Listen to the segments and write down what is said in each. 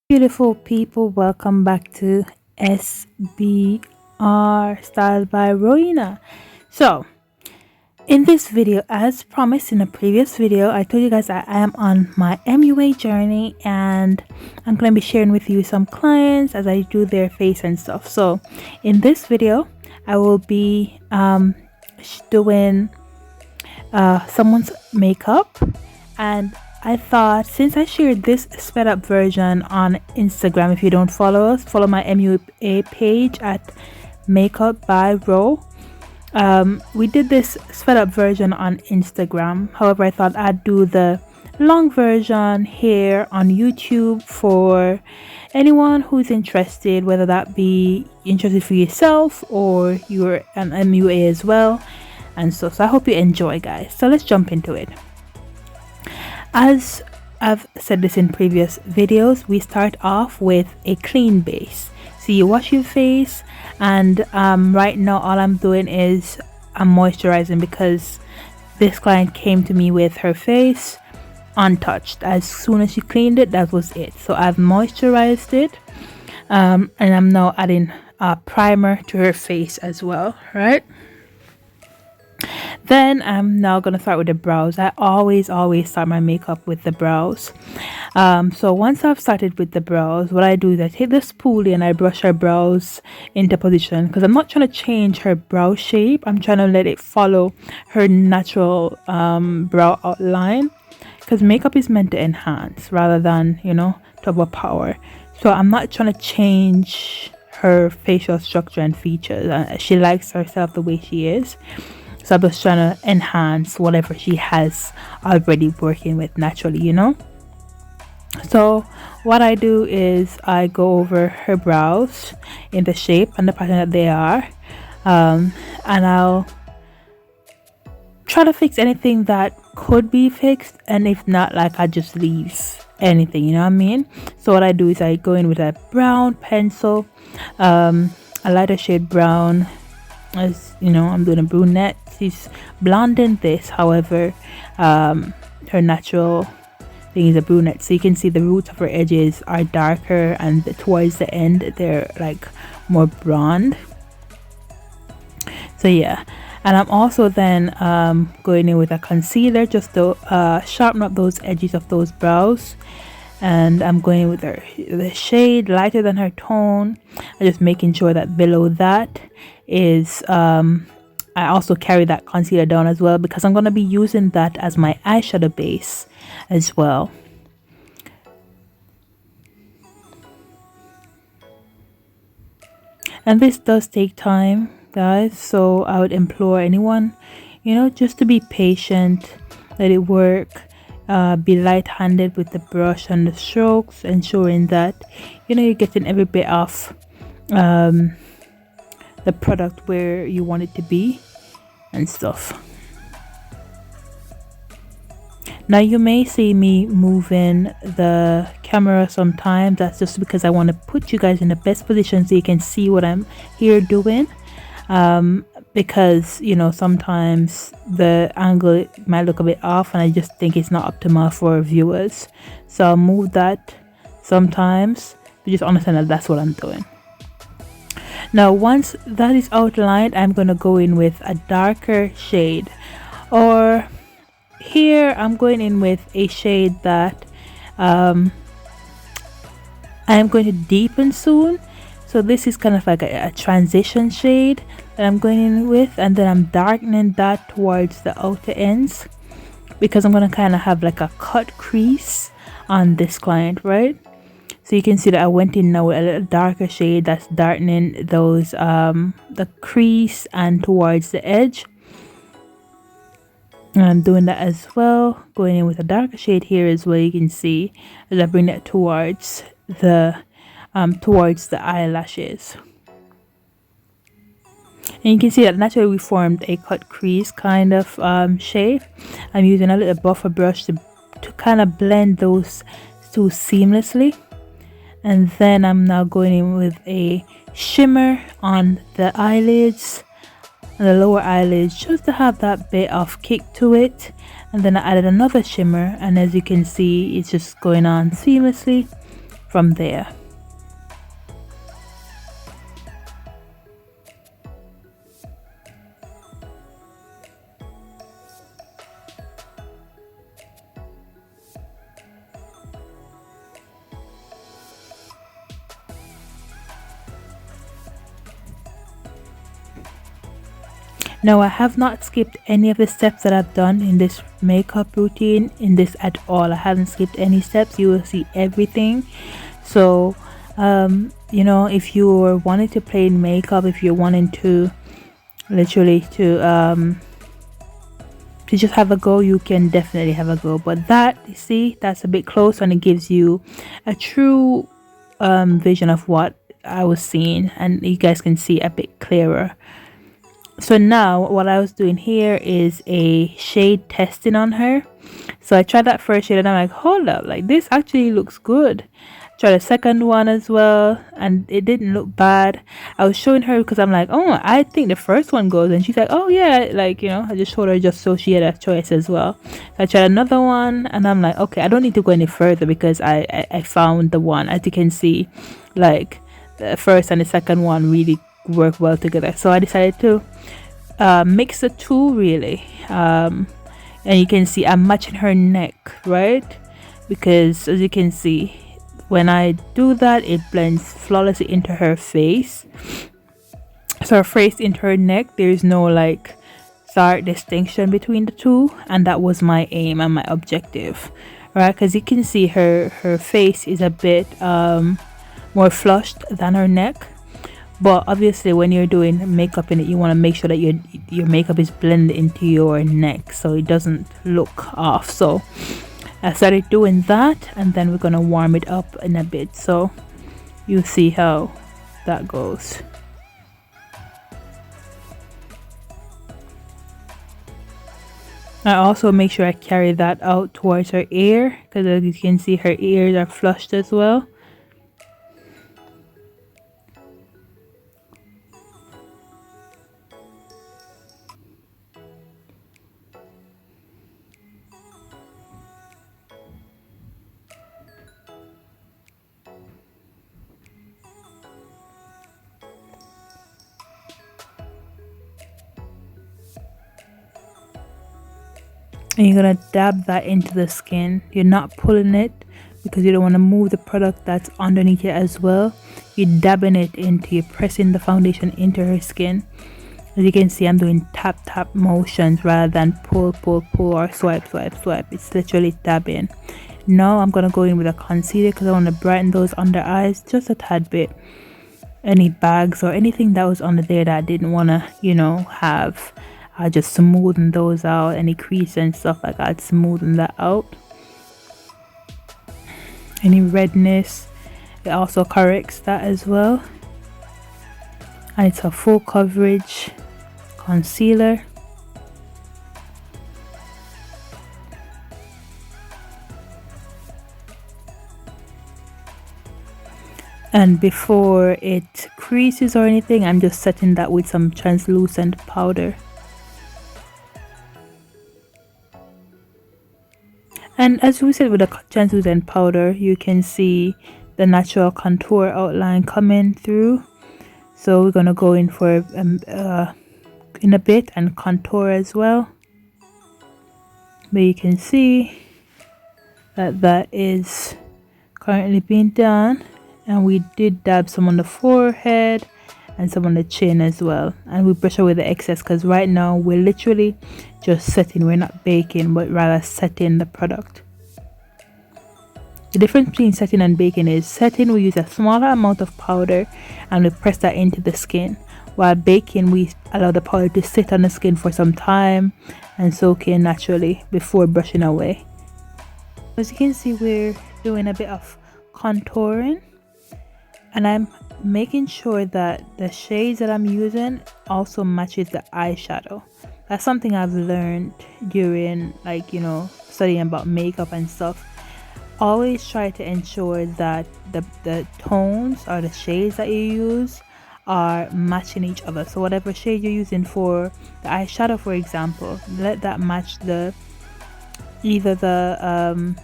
Beautiful people, welcome back to SBR Styled by Roena. So, in this video, as promised in a previous video, I told you guys that I am on my MUA journey and I'm going to be sharing with you some clients as I do their face and stuff. So, in this video, I will be doing someone's makeup, and I thought, since I shared this sped up version on Instagram, if you don't follow us, follow my MUA page at Makeup by Ro. We did this sped up version on Instagram. However, I thought I'd do the long version here on YouTube for anyone who's interested, whether that be interested for yourself or you're an MUA as well. And so I hope you enjoy, guys. So let's jump into it. As I've said this in previous videos, we start off with a clean base. So you wash your face, and right now all I'm doing is I'm moisturizing, because this client came to me with her face untouched. As soon as she cleaned it, that was it. So I've moisturized it, and I'm now adding a primer to her face as well, right? Then I'm now gonna start with the brows. I always start my makeup with the brows. So once I've started with the brows, what I do is I take the spoolie and I brush her brows into position, because I'm not trying to change her brow shape. I'm trying to let it follow her natural brow outline, because makeup is meant to enhance rather than, you know, to overpower. So I'm not trying to change her facial structure and features. She likes herself the way she is. So I'm just trying to enhance whatever she has already working with naturally, you know. So what I do is I go over her brows in the shape and the pattern that they are, and I'll try to fix anything that could be fixed, and if not, like, I just leave anything, you know what I mean. So what I do is I go in with a brown pencil, a lighter shade brown. As you know, I'm doing a brunette. She's blonding this, however, her natural thing is a brunette, so you can see the roots of her edges are darker, and towards the end they're like more blonde. So yeah, and I'm also then going in with a concealer just to sharpen up those edges of those brows. And I'm going with the shade lighter than her tone, and just making sure that below that is I also carry that concealer down as well, because I'm going to be using that as my eyeshadow base as well. And this does take time, guys, so I would implore anyone, you know, just to be patient, let it work. Be light-handed with the brush and the strokes, ensuring that, you know, you're getting every bit of the product where you want it to be and stuff. Now you may see me moving the camera sometimes. That's just because I want to put you guys in the best position so you can see what I'm here doing. Because, you know, sometimes the angle might look a bit off, and I just think it's not optimal for viewers. So I'll move that sometimes, but just understand that that's what I'm doing. Now once that is outlined, I'm going to go in with a darker shade, or here I'm going in with a shade that I am going to deepen soon. So this is kind of like a transition shade that I'm going in with, and then I'm darkening that towards the outer ends, because I'm going to kind of have like a cut crease on this client, right? So you can see that I went in now with a little darker shade that's darkening those the crease and towards the edge. And I'm doing that as well, going in with a darker shade here as well. You can see as I bring that towards the eyelashes, and you can see that naturally we formed a cut crease kind of shape. I'm using a little buffer brush to kind of blend those two seamlessly, and then I'm now going in with a shimmer on the eyelids and the lower eyelids, just to have that bit of kick to it. And then I added another shimmer, and as you can see, it's just going on seamlessly. from there. Now, I have not skipped any of the steps that I've done in this makeup routine in this at all. I haven't skipped any steps. You will see everything. So you know, if you're wanting to play in makeup, if you're wanting to literally to just have a go, you can definitely have a go. But that, you see, that's a bit close, and it gives you a true vision of what I was seeing, and you guys can see a bit clearer. So now what I was doing here is a shade testing on her. So I tried that first shade and I'm like, hold up, like this actually looks good. Tried a second one as well and it didn't look bad. I was showing her because I'm like, oh, I think the first one goes, and she's like, oh yeah, like, you know, I just showed her just so she had a choice as well. So I tried another one and I'm like, okay, I don't need to go any further because I found the one. As you can see, like the first and the second one really work well together. So I decided to mix the two really, and you can see I'm matching her neck, right? Because as you can see, when I do that, it blends flawlessly into her face. So her face into her neck, there's no like stark distinction between the two, and that was my aim and my objective, right? Because you can see her face is a bit more flushed than her neck. But obviously when you're doing makeup in it, you want to make sure that your makeup is blended into your neck so it doesn't look off. So I started doing that, and then we're going to warm it up in a bit, so you'll see how that goes. I also make sure I carry that out towards her ear, because as you can see, her ears are flushed as well. And you're gonna dab that into the skin. You're not pulling it because you don't want to move the product that's underneath it as well. You're dabbing it into, you're pressing the foundation into her skin. As you can see, I'm doing tap motions rather than pull or swipe. It's literally dabbing. Now I'm gonna go in with a concealer because I want to brighten those under eyes just a tad bit. Any bags or anything that was under there that I didn't want to, you know, have, I just smoothen those out. Any crease and stuff like that, smoothen that out. Any redness, it also corrects that as well. And it's a full coverage concealer. And before it creases or anything, I'm just setting that with some translucent powder. And as we said with the translucent powder, you can see the natural contour outline coming through. So we're gonna go in for in a bit and contour as well. But you can see that that is currently being done, and we did dab some on the forehead and some on the chin as well, and we brush away the excess because right now we're literally just setting. We're not baking, but rather setting the product. The difference between setting and baking is setting, we use a smaller amount of powder and we press that into the skin, while baking we allow the powder to sit on the skin for some time and soak in naturally before brushing away. As you can see, we're doing a bit of contouring, and I'm making sure that the shades that I'm using also matches the eyeshadow. That's something I've learned during, like, you know, studying about makeup and stuff. Always try to ensure that the tones or the shades that you use are matching each other. So whatever shade you're using for the eyeshadow, for example, let that match the either the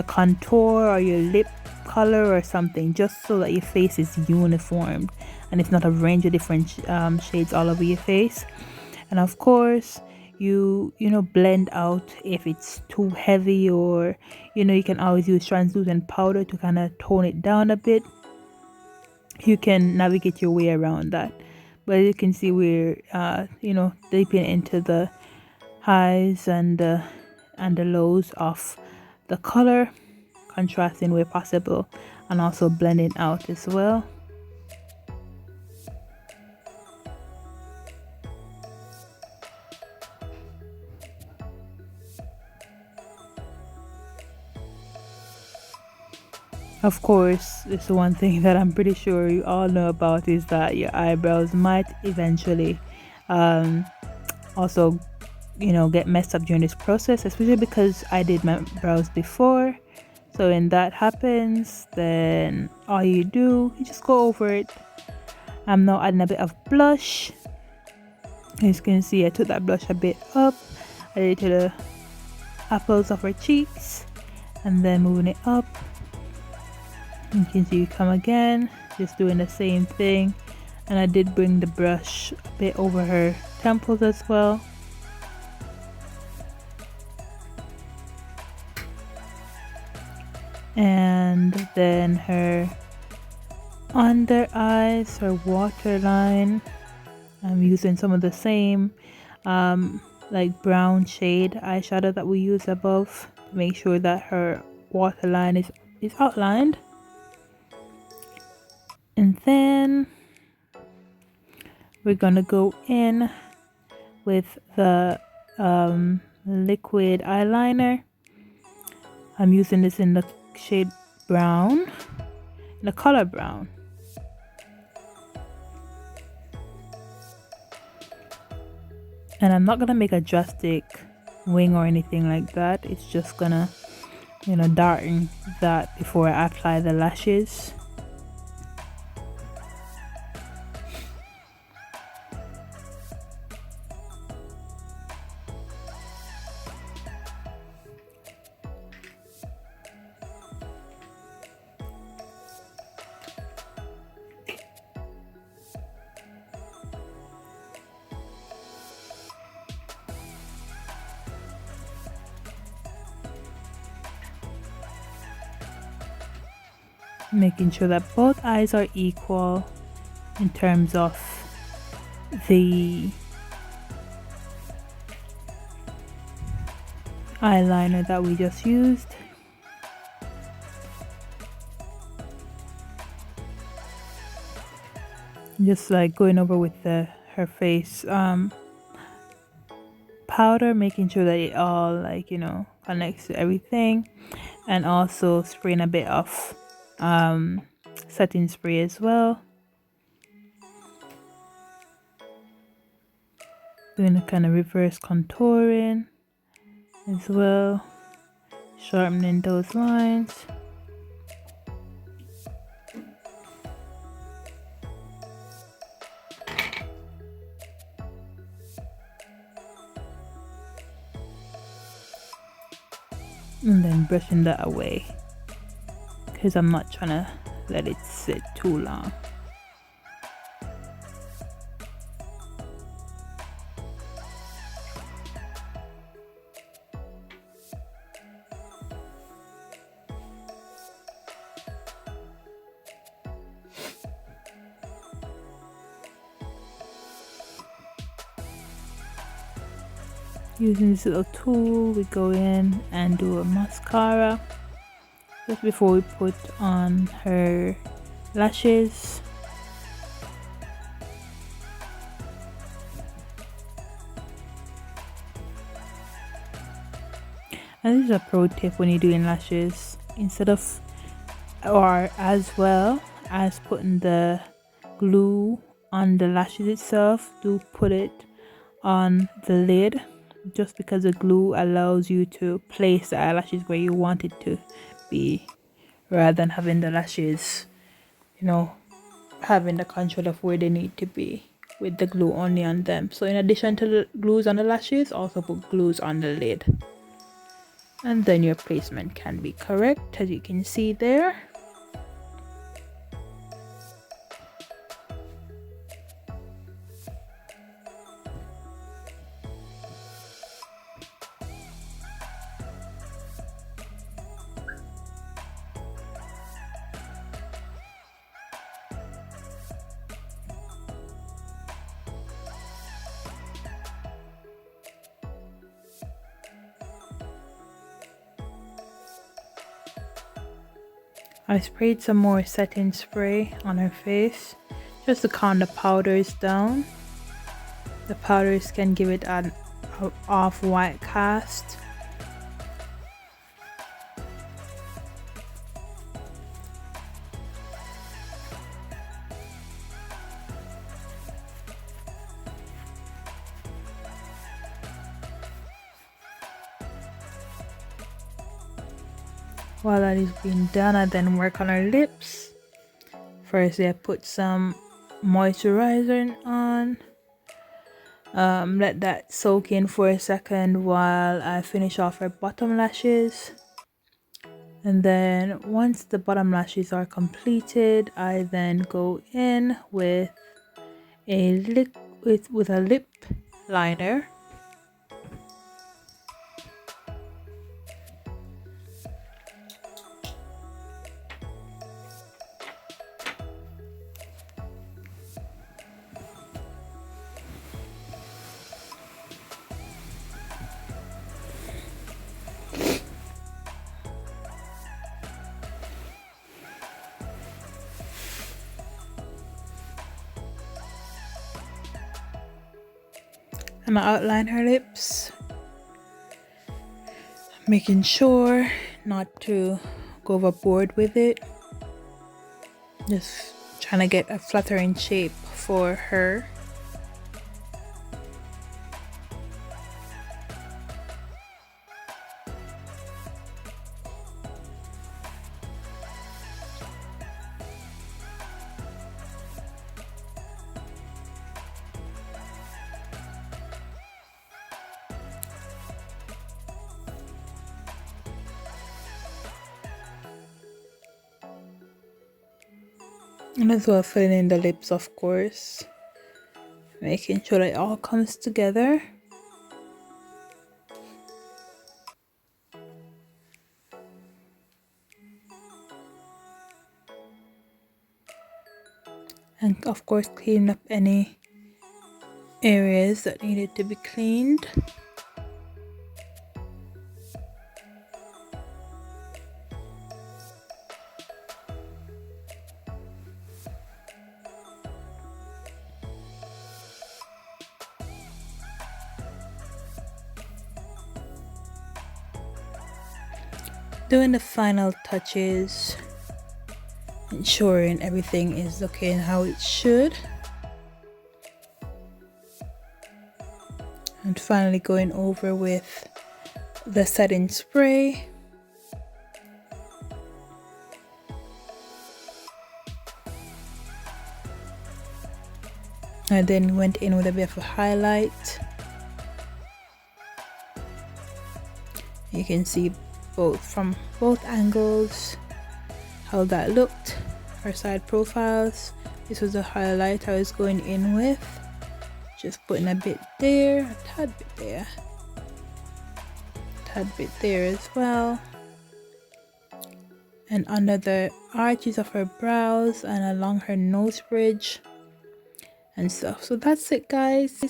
contour or your lip color or something, just so that your face is uniform and it's not a range of different shades all over your face. And of course, you know, blend out if it's too heavy, or you know, you can always use translucent powder to kind of tone it down a bit. You can navigate your way around that. But you can see we're you know, dipping into the highs and the lows of the color, contrasting where possible, and also blending out as well. Of course, it's one thing that I'm pretty sure you all know about, is that your eyebrows might eventually also, you know, get messed up during this process, especially because I did my brows before. So when that happens, then all you do, you just go over it. I'm now adding a bit of blush. As you can see, I took that blush a bit up, I did it to the apples of her cheeks, and then moving it up. You can see you come again, just doing the same thing. And I did bring the brush a bit over her temples as well. And then her under eyes, her waterline, I'm using some of the same like brown shade eyeshadow that we use above to make sure that her waterline is outlined. And then we're gonna go in with the liquid eyeliner. I'm using this in the shade brown, the color brown. And I'm not gonna make a drastic wing or anything like that. It's just gonna, you know, darken that before I apply the lashes. Making sure that both eyes are equal in terms of the eyeliner that we just used. Just like going over with her face powder, making sure that it all, like, you know, connects to everything, and also spraying a bit of setting spray as well, doing a kind of reverse contouring as well, sharpening those lines. And then brushing that away, because I'm not trying to let it sit too long. Using this little tool, we go in and do a mascara just before we put on her lashes. And this is a pro tip when you're doing lashes. Instead of, or as well as putting the glue on the lashes itself, do put it on the lid, just because the glue allows you to place the eyelashes where you want it to be, rather than having the lashes, you know, having the control of where they need to be with the glue only on them. So in addition to the glues on the lashes, also put glues on the lid, and then your placement can be correct, as you can see there. I sprayed some more setting spray on her face just to calm the powders down. The powders can give it an off-white cast. While that is being done, I then work on her lips. First, I put some moisturizer on. Let that soak in for a second while I finish off her bottom lashes. And then once the bottom lashes are completed, I then go in with a lip liner. And I outline her lips, making sure not to go overboard with it. Just trying to get a flattering shape for her. And as well filling in the lips, of course, making sure that it all comes together. And of course clean up any areas that needed to be cleaned. Doing the final touches, ensuring everything is okay and how it should. And finally going over with the setting spray. I then went in with a bit of a highlight. You can see from both angles how that looked. Her side profiles. This was the highlight I was going in with. Just putting a bit there, a tad bit there, a tad bit there as well. And under the arches of her brows and along her nose bridge and stuff. So that's it, guys.